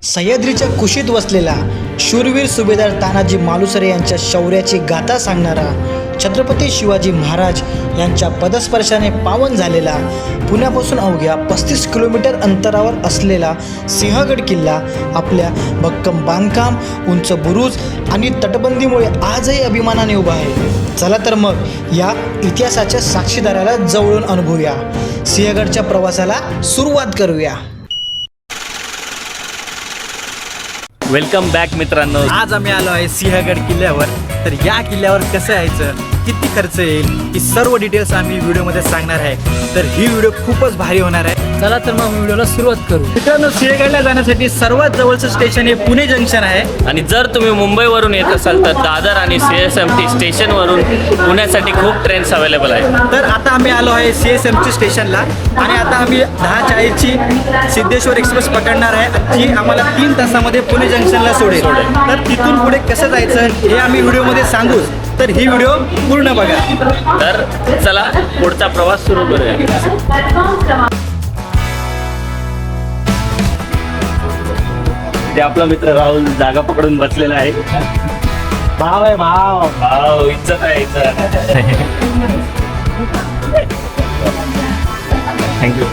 सह्याद्रीच्या कुशीत वसलेला शूरवीर सुभेदार तानाजी मालुसरे यांच्या शौर्याची गाथा सांगणारा छत्रपती शिवाजी महाराज यांच्या पदस्पर्शाने पावन झालेला पुण्यापासून अवघ्या 35 किलोमीटर अंतरावर असलेला सिंहगड किल्ला आपल्या भक्कम बांधकाम, उंच बुरुज आणि तटबंदीमुळे आजही अभिमानाने उभा आहे. चला तर मग या इतिहासाच्या साक्षीदाराला जवळून अनुभवूया. सिंहगडच्या प्रवासाला सुरुवात करूया. वेलकम बॅक मित्रांनो. आज आम्ही आलो आहे सिंहगड किल्ल्यावर. तर या किल्ल्यावर कसं यायचं, किती खर्च येईल, ही सर्व डिटेल्स आम्ही व्हिडिओमध्ये सांगणार आहे. तर ही व्हिडिओ खूपच भारी होणार आहे. चला तर मग व्हिडिओला सुरुवात करू. मित्रांनो, सिंहगडला जाण्यासाठी सर्वात जवळचं स्टेशन हे पुणे जंक्शन आहे. आणि जर तुम्ही मुंबईवरून येत असाल तर दादर आणि CSMT स्टेशनवरून पुण्यासाठी खूप ट्रेन्स अवेलेबल आहेत. तर आता आम्ही आलो आहे CSMT स्टेशनला आणि आता आम्ही 10:40ची सिद्धेश्वर एक्सप्रेस पकडणार आहे, जी आम्हाला 3 तासामध्ये पुणे जंक्शनला सोडेल. तर तिथून पुढे कसं जायचं हे आम्ही व्हिडिओमध्ये सांगूच. तर ही व्हिडिओ पूर्ण बघा. तर चला पुढचा प्रवास सुरू करूया. ते आपला मित्र राहुल जागा पकडून बसलेला आहे. भाव आहे, भाव. भाव, इज्जत आहे, इज्जत. थँक्यू.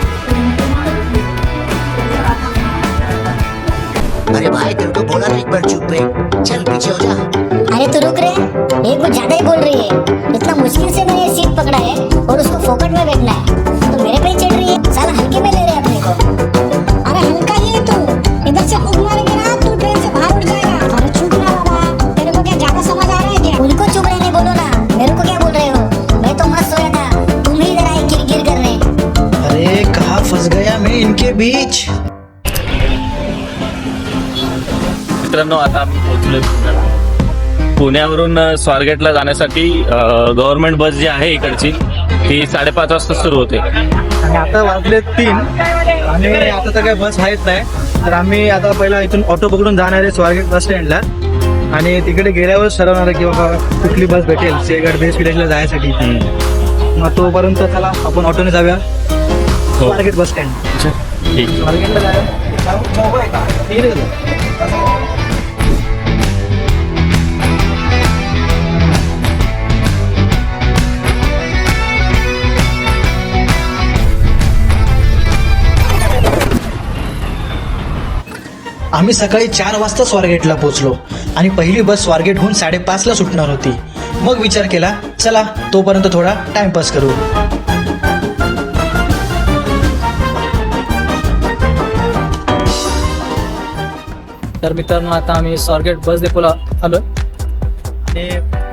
अरे भाई तेरे को बोला ना एक बार चुप है, चल पीछे हो जा. अरे तो रुक रे, ये कुछ ज्यादा ही बोल रही है. इतना मुश्किल से मैंने ये सीट पकड़ा है और उसको फोकट में बैठना है, तो मेरे पे ही चढ़ रही है. साला हल्के में ले रहे अपने को. अरे हल्का ही है तू, इधर से फूक मारेंगे ना तू ट्रेन से बाहर उड़ जाएगा. अरे चुप ना बाबा, तेरे को क्या ज्यादा समझ आ रहा है क्या? उनको चुप रहने बोलो ना, मेरे को क्या बोल रहे हो? मैं तो मस्त सोया था, तुम ही इधर आए गिर करने. अरे कहाँ फंस गया मैं इनके बीच. मित्रांनो, आता आम्ही पोहोचलोय पुण्यावरून स्वारगेटला जाण्यासाठी गव्हर्नमेंट बस जी आहे इकडची ती 5:30 वाजता सुरू होते. आणि आता वाजले 3 आणि आता तर काही बस आहेत नाही. तर आम्ही आता पहिला इथून ऑटो पकडून जाणार आहे स्वारगेट बस स्टँडला आणि तिकडे गेल्यावर ठरवणार आहे की बाबा कुठली बस भेटेल सिंहगड बेस विलेजला जायसाठी. मग तोपर्यंत चला आपण ऑटोने जाऊया स्वारगेट बस स्टँड. ठीक. स्वारगेटला जाऊया. आम्ही सकाळी 4 वाजता स्वारगेटला पोहोचलो आणि पहिली बस स्वारगेटहून 5:30ला सुटणार होती. मग विचार केला, चला तोपर्यंत थोडा टाइमपास करू. तर मित्रांनो, आता आम्ही स्वारगेट बस डेपोला आलो आणि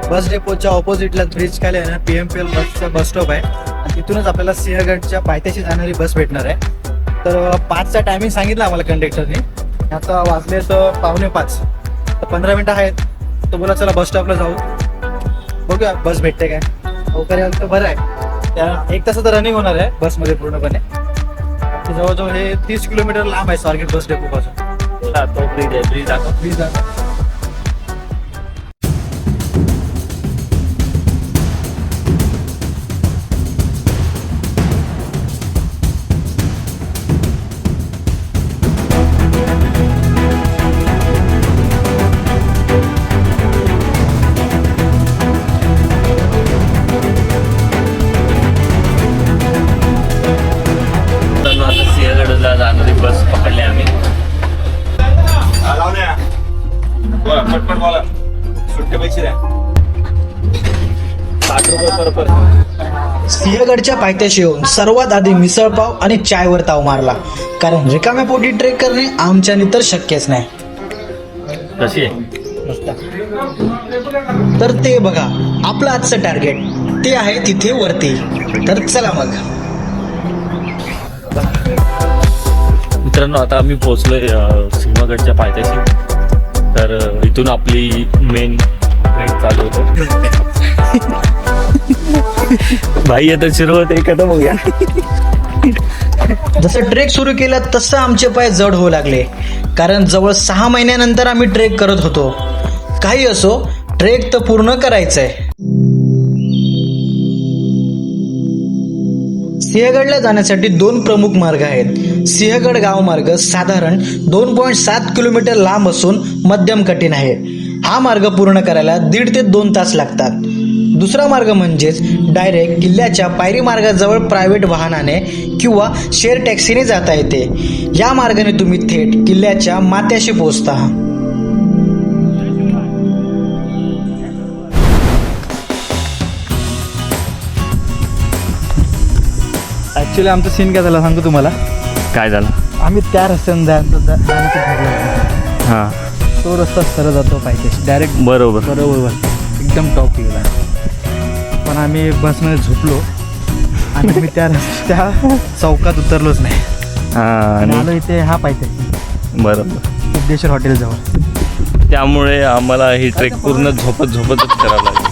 बस डेपोच्या ऑपोजिटला ब्रिज खाली आहे ना PMPL बसचा बस स्टॉप आहे. आणि तिथूनच आपल्याला सिंहगडच्या पायथ्याशी जाणारी बस भेटणार आहे. तर 5चा टायमिंग सांगितलं आम्हाला कंडक्टरने. आता वाजले तर 4:45, तर 15 मिनिटं आहेत. तो बोला चला बस स्टॉपला जाऊ, बघूया बस भेटते काय. लवकर याल तर बरं आहे. त्या 1 तासाचं रनिंग होणार आहे बसमध्ये पूर्णपणे. जवळजवळ हे 30 किलोमीटर लांब आहे स्वारगेट बस डेपो पासून. तो ब्रिज आहे, ब्रिज दाखव. प्लीज जागा. आता सिंहगडला जाणारी बस पकडली आम्ही. पटपट बोला, सुट्टे पैसे द्या. 60 रुपये पर. सिंहगडच्या पायथ्याशी येऊन सर्वात आधी मिसळपाव आणि चायवर ताव मारला, कारण रिकाम्या पोटी ट्रेक करणे आमच्याने तर शक्यच नाही. कशी आहे? तर ते बघा आपलं आजचं टार्गेट, ते आहे तिथे वरती. तर चला मग. मित्रांनो, आता आम्ही पोहोचलोय सिंहगडच्या पायथ्याशी. तर इथून आपली मेन ट्रेक चालू होते. भाई आता सुरू होते का तर बघूया. जसं ट्रेक सुरू केला तसं आमचे पाय जड होऊ लागले, कारण जवळ 6 महिन्यानंतर आम्ही ट्रेक करत होतो. काही असो, ट्रेक तर पूर्ण करायचंय. सिंहगडला जाण्यासाठी 2 प्रमुख मार्ग आहेत. सिंहगड गाव मार्ग साधारण 2.7 किलोमीटर लांब असून मध्यम कठीण आहे. हा मार्ग पूर्ण करायला 1.5 ते 2 तास लागतात. दुसरा मार्ग म्हणजेच डायरेक्ट किल्ल्याच्या पायरी मार्गाजवळ प्रायव्हेट वाहनाने किंवा शेअर टॅक्सीने जाता येते. या मार्गाने तुम्ही थेट किल्ल्याच्या माथ्याशी पोहोचता. ॲक्च्युली आमचं सीन काय झालं सांगतो तुम्हाला. काय झालं? आम्ही त्या रस्त्याने जायचं ठरलं. हां, तो रस्ता सरळ जातो पाहिजे डायरेक्ट बरोबर. एकदम टॉप गेला. पण आम्ही बसमध्ये झोपलो आणि आम्ही त्या चौकात उतरलोच नाही. हां, आणि आलो आणि इथे हा पाहिजे बरोबर. सिद्धेश्वर हॉटेलजवळ. त्यामुळे आम्हाला ही ट्रेक पूर्ण झोपतच करावं लागली.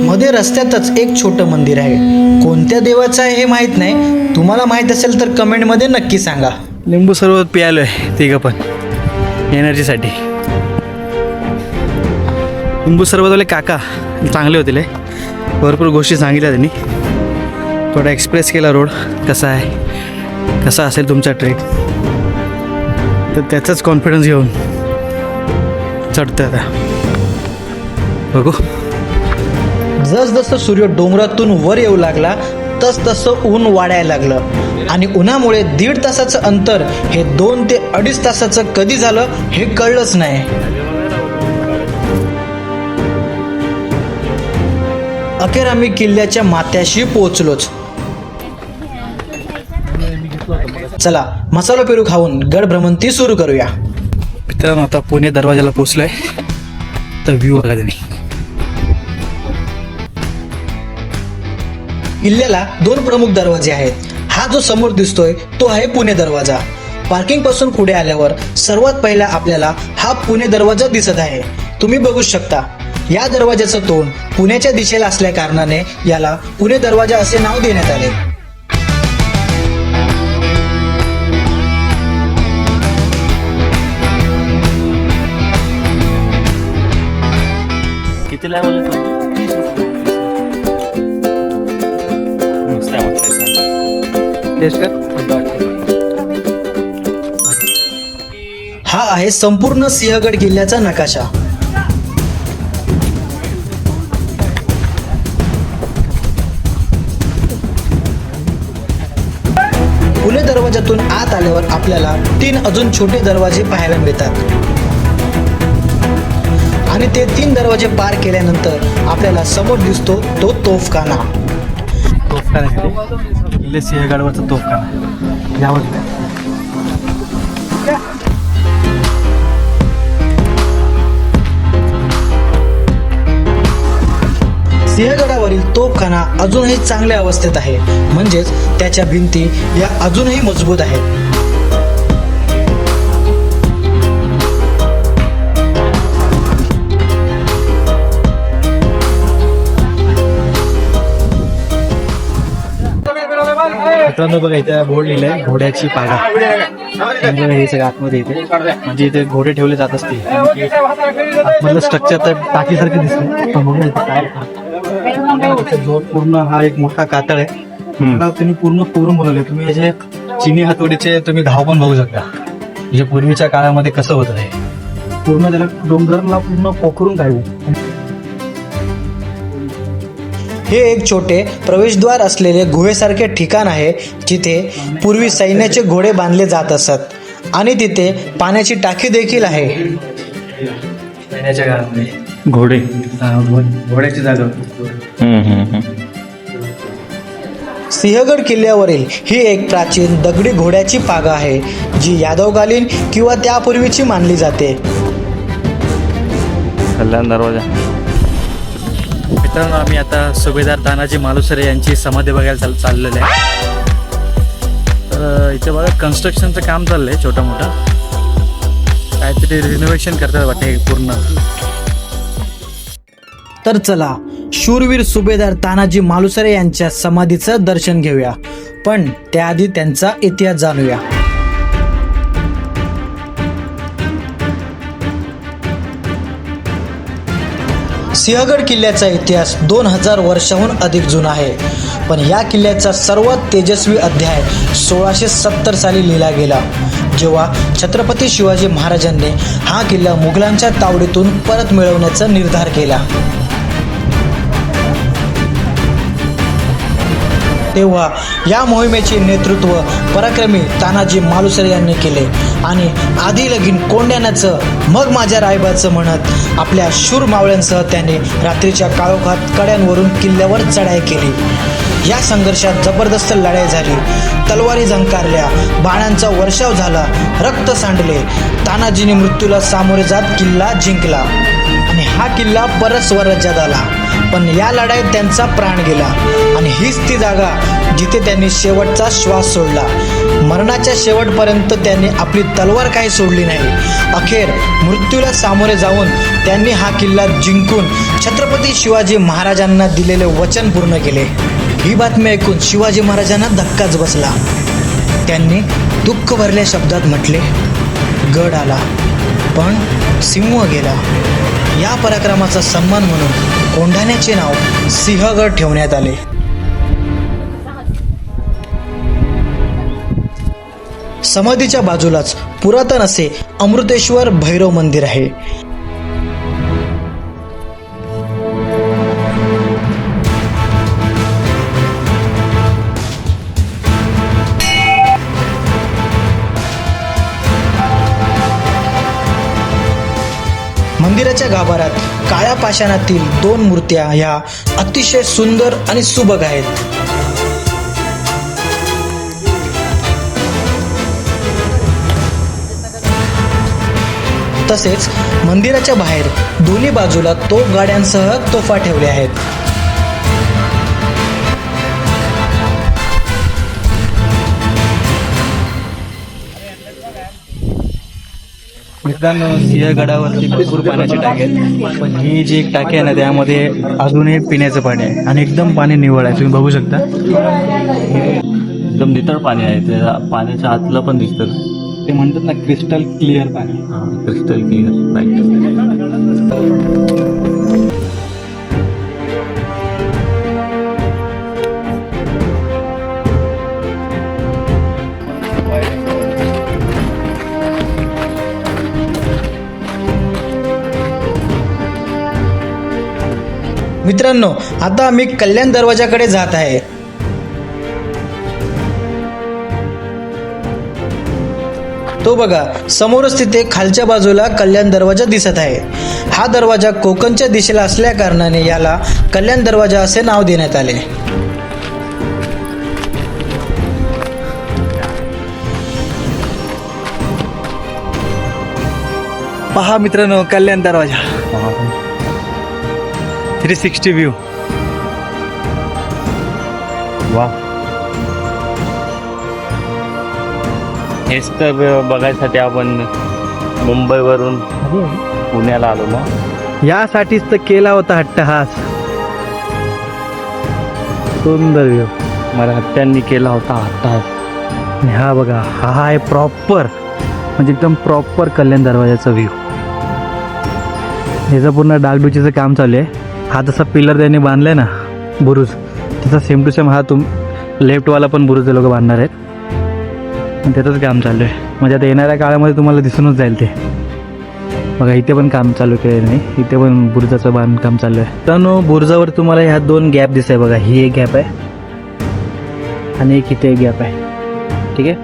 मध्ये रस्त्यातच एक छोटं मंदिर आहे. कोणत्या देवाचं आहे हे माहीत नाही. तुम्हाला माहीत असेल तर कमेंटमध्ये नक्की सांगा. लिंबू सरबत प्यायलोय तिघं पण एनर्जीसाठी. लिंबू सरबतवाले काका चांगले होते. भरपूर गोष्टी सांगितल्या त्यांनी. थोडा एक्सप्रेस केला रोड कसा आहे, कसा असेल तुमचा ट्रेक. तर त्याचाच कॉन्फिडन्स घेऊन चढतं आता. बघू. जसजसं सूर्य डोंगरातून वर येऊ लागला तसं ऊन वाढायला लागलं आणि उन्हामुळे 1.5 तासाचं अंतर हे 2 ते 2.5 तासाचं कधी झालं हे कळलंच नाही. अखेर आम्ही किल्ल्याच्या माथ्याशी पोहोचलोच. चला मसाला पेरू खाऊन गड भ्रमंती सुरू करूया. मित्रांनो आता पुणे दरवाजाला पोचलोय. तर व्ह्यू बघा त्यांनी. किल्ल्याला 2 प्रमुख दरवाजे आहेत. हा जो समोर दिसतोय तो आहे पुणे दरवाजा. पार्किंग पासून पुढे आल्यावर सर्वात पहिला आपल्याला हा पुणे दरवाजा दिसत आहे. तुम्ही बघू शकता या दरवाजाचं तोंड पुण्याच्या दिशेला असल्या कारणाने याला पुणे दरवाजा असे नाव देण्यात आले. किती लेवल टेस्ट कर. हा आहे संपूर्ण सिंहगड किल्ल्याचा नकाशा. पुणे दरवाजातून आत आल्यावर आपल्याला 3 अजून छोटे दरवाजे पाहायला मिळतात आणि ते 3 दरवाजे पार केल्यानंतर आपल्याला समोर दिसतो तो तोफखाना. किल्ले सिंहगडवरचा तोफखाना या बाजूला. सिंहगडावरील तोफखाना अजूनही चांगल्या अवस्थेत आहे. म्हणजेच त्याच्या भिंती या अजूनही मजबूत आहेत. मित्रांनो बघा इथे बोर्ड लिहिलंय घोड्याची पागा. हे सगळं आतमध्ये येते म्हणजे इथे घोडे ठेवले जात असतील. आतमधलं स्ट्रक्चर तर टाकीसारखं दिसतं. पण बघा इथे काय पूर्ण हा एक मोठा कातळ आहे. तुम्ही पूर्ण कोरून बनवले. तुम्ही याचे चिनी हातोडीचे तुम्ही घाव पण बघू शकता. म्हणजे पूर्वीच्या काळामध्ये कसं होतं हे पूर्ण त्याला डोंगरला पूर्ण पोखरून काढू. हे एक छोटे प्रवेशद्वार असलेले गुहेसारखे ठिकाण आहे जिथे पूर्वी सैन्याचे घोडे बांधले जात असत आणि तिथे पाण्याची टाकी देखील आहे. सैन्याच्या काळामध्ये घोडे. घोड्याची जागा. सिंहगड किल्ल्यावरील ही एक प्राचीन दगडी घोड्याची पागा आहे जी यादवकालीन किंवा त्यापूर्वीची मानली जाते. कल्याण दरवाजा. मित्रांनो आम्ही आता सुभेदार तानाजी मालुसरे यांची समाधी बघायला चाललेलं आहे. तर इथे बघा कन्स्ट्रक्शनचं काम चाललंय छोटं मोठं. काहीतरी रिनोव्हेशन करतात वाटते हे पूर्ण. तर चला शूरवीर सुभेदार तानाजी मालुसरे यांच्या समाधीचं दर्शन घेऊया, पण त्याआधी त्यांचा इतिहास जाणूया. सिंहगड किल्ल्याचा इतिहास 2000 वर्षाहून अधिक जुना आहे, पण या किल्ल्याचा सर्वात तेजस्वी अध्याय 1670 साली लिहिला गेला, जेव्हा छत्रपती शिवाजी महाराजांनी हा किल्ला मुघलांच्या तावडीतून परत मिळवण्याचा निर्धार केला. तेव्हा या मोहिमेचे नेतृत्व पराक्रमी तानाजी मालुसरे यांनी केले आणि आधी लगीन कोंड्यानाचं मग माझ्या रायबाचं म्हणत आपल्या शूर मावळ्यांसह त्यांनी रात्रीच्या काळोखात कड्यांवरून किल्ल्यावर चढाई केली. या संघर्षात जबरदस्त लढाई झाली, तलवारी झंकारल्या, बाणांचा वर्षाव झाला, रक्त सांडले. तानाजीने मृत्यूला सामोरे जात किल्ला जिंकला आणि हा किल्ला परत स्वराज्यात आला. पण या लढाईत त्यांचा प्राण गेला आणि हीच ती जागा जिथे त्यांनी शेवटचा श्वास सोडला. मरणाच्या शेवटपर्यंत त्यांनी आपली तलवार काही सोडली नाही. अखेर मृत्यूला सामोरे जाऊन त्यांनी हा किल्ला जिंकून छत्रपती शिवाजी महाराजांना दिलेले वचन पूर्ण केले. ही बातमी ऐकून शिवाजी महाराजांना धक्काच बसला. त्यांनी दुःख भरल्या शब्दात म्हटले, गड आला पण सिंह गेला. या पराक्रमाचा सन्मान म्हणून कोंढाण्याचे नाव सिंहगड ठेवण्यात आले. समाधीच्या बाजूलाच पुरातन असे अमृतेश्वर भैरव मंदिर आहे. मंदिराच्या गाभाऱ्यात काळ्या पाषाणातील 2 मूर्त्या ह्या अतिशय सुंदर आणि सुबक आहेत. तसेच मंदिराच्या बाहेर दोन्ही बाजूला तोफ गाड्यांसह तोफा ठेवल्या आहेत. मित्रांनो, सिंहगडावरती भरपूर पाण्याची टाकी आहेत, पण ही जी एक टाकी आहे ना त्यामध्ये अजूनही पिण्याचं पाणी आहे आणि एकदम पाणी निवळ आहे. तुम्ही बघू शकता एकदम नितळ पाणी आहे, त्या पाण्याच्या आतलं पण दिसतं. ते म्हणतात ना क्रिस्टल क्लिअर पाणी. Crystal clear. राईट. मित्रांनो, आता आम्ही कल्याण दरवाजाकडे जात आहे. तो बघा समोरच तिथे खालच्या बाजूला कल्याण दरवाजा दिसत आहे. हा दरवाजा कोकणच्या दिशेला असल्या कारणाने याला कल्याण दरवाजा असे नाव देण्यात आले. पहा मित्रांनो, कल्याण दरवाजा 360 व्ह्यू. वा, हेच तर बघायसाठी आपण मुंबईवरून पुण्याला आलो ना. यासाठीच तर केला होता अट्टहास. सुंदर व्ह्यू. मला हत्यांनी केला होता आता. आणि हा बघा, हा आहे प्रॉपर म्हणजे एकदम प्रॉपर कल्याण दरवाजाचा व्ह्यू. याचं पूर्ण डागडुचीचं काम चालू आहे. हा तसा पिलर त्यांनी बांधलाय ना बुरुज, त्याचा सेम टू सेम हा लेफ्टवाला पण बुरुज लोक बांधणार आहेत. आणि त्याचंच काम चालू आहे. म्हणजे आता येणाऱ्या काळामध्ये तुम्हाला दिसूनच जाईल ते. बघा इथे पण काम चालू केलेलं नाही, इथे पण बुरुजाचं बांधकाम चालू आहे. तर बुरुजावर तुम्हाला ह्या 2 गॅप दिसत आहे बघा. ही एक गॅप आहे आणि एक इथे एक गॅप आहे. ठीक आहे,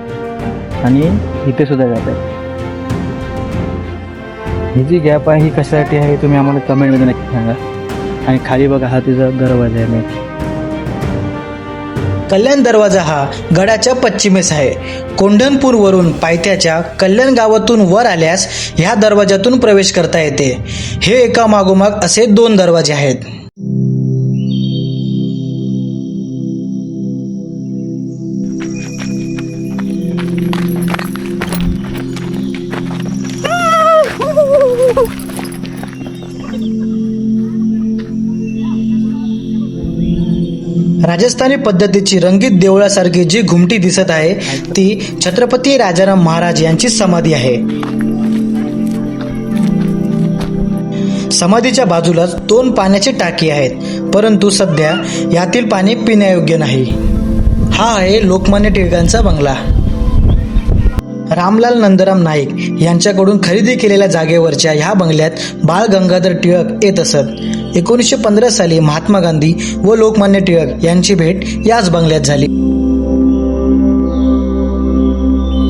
आणि इथे सुद्धा गॅप आहे. ही जी गॅप आहे ही कशासाठी आहे तुम्ही आम्हाला कमेंटमध्ये नक्की सांगा. आणि खाली बघा हा तिचा दरवाजा आहे. कल्याण दरवाजा हा गडाच्या पश्चिमेस आहे. कोंढणपूरवरून पायथ्याच्या कल्याण गावातून वर आल्यास ह्या दरवाजातून प्रवेश करता येते. हे एका मागोमाग असे 2 दरवाजे आहेत. राजस्थानी पद्धतीची रंगीत देवळासारखी जी घुमटी दिसत आहे ती छत्रपती राजाराम महाराज यांची समाधी आहे. समाधीच्या बाजूलाच 2 पाण्याची टाकी आहेत, परंतु सध्या यातील पाणी पिण्यायोग्य नाही. हा आहे लोकमान्य टिळकांचा बंगला. रामलाल नंदराम नाईक यांच्याकडून खरेदी केलेल्या जागेवरच्या ह्या बंगल्यात बाळ गंगाधर टिळक येत असत. 1915 साली महात्मा गांधी व लोकमान्य टिळक यांची भेट याच बंगल्यात झाली.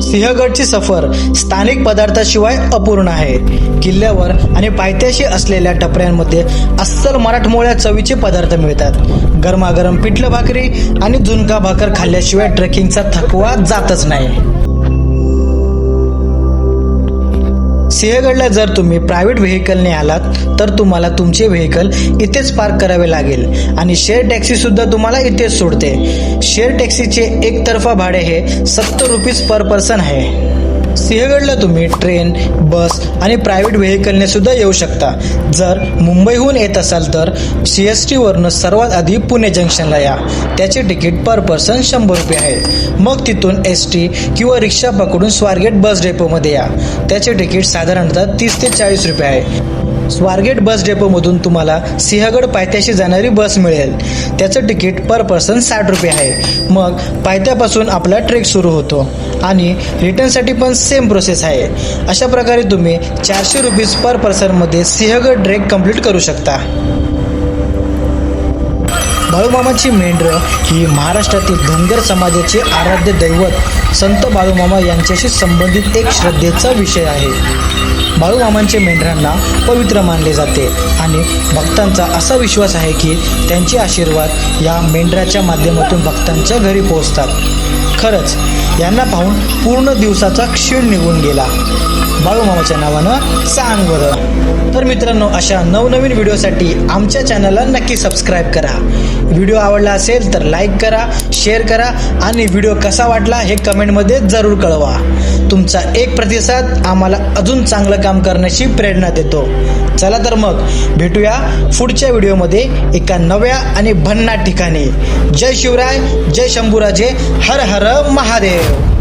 सिंहगडची सफर स्थानिक पदार्थाशिवाय अपूर्ण आहे. किल्ल्यावर आणि पायथ्याशी असलेल्या टपऱ्यांमध्ये अस्सल मराठमोळ्या चवीचे पदार्थ मिळतात. गरमागरम पिठलं भाकरी आणि झुणका भाकर खाल्ल्याशिवाय ट्रेकिंगचा थकवा जातच नाही. सिंहगडला जर तुम्ही प्रायव्हेट व्हेकलने आलात तर तुम्हाला तुमचे व्हेकल इथेच पार्क करावे लागेल आणि शेअर टॅक्सी सुद्धा तुम्हाला इथेच सोडते. शेअर टॅक्सीचे एकतर्फा भाडे हे 70 रुपीज पर पर्सन आहे. सिंहगडला तुम्ही ट्रेन, बस आणि प्रायव्हेट व्हेकलने सुद्धा येऊ शकता. जर मुंबईहून येत असाल तर CST वरनं सर्वात आधी पुणे जंक्शनला या. त्याचे तिकीट पर पर्सन 100 रुपये आहे. मग तिथून ST किंवा रिक्षा पकडून स्वारगेट बस डेपोमध्ये या. त्याचे तिकीट साधारणतः 30 ते 40 रुपये आहे. स्वारगेट बस डेपोमधून तुम्हाला सिंहगड पायथ्याशी जाणारी बस मिळेल. त्याचं तिकीट पर पर्सन 60 रुपये आहे. मग पायथ्यापासून आपला ट्रेक सुरू होतो आणि रिटर्नसाठी पण सेम प्रोसेस आहे. अशा प्रकारे तुम्ही 400 रुपीज पर पर्सनमध्ये सिंहगड ट्रेक कंप्लीट करू शकता. बाळूमामाची मेंढरं ही महाराष्ट्रातील धनगर समाजाचे आराध्य दैवत संत बाळूमामा यांच्याशी संबंधित एक श्रद्धेचा विषय आहे. बाळूमामांचे मेंढरांना पवित्र मानले जाते आणि भक्तांचा असा विश्वास आहे की त्यांचे आशीर्वाद या मेंढराच्या माध्यमातून भक्तांच्या घरी पोहोचतात. खरंच यांना पाहून पूर्ण दिवसाचा क्षीण निघून गेला. बाळूमामाच्या नावानं सांग बरं. तर मित्रांनो, अशा नवनवीन व्हिडिओसाठी आमच्या चॅनलला नक्की सबस्क्राईब करा. व्हिडिओ आवडला असेल तर लाईक करा, शेअर करा आणि व्हिडिओ कसा वाटला हे कमेंटमध्ये जरूर कळवा. तुमचा एक प्रतिसाद आम्हाला अजून चांगलं काम करण्याची प्रेरणा देतो. चला तर मग भेटूया पुढच्या व्हिडिओमध्ये एका नव्या आणि भन्नाट ठिकाणी. जय शिवराय, जय शंभूराजे, हर हर महादेव.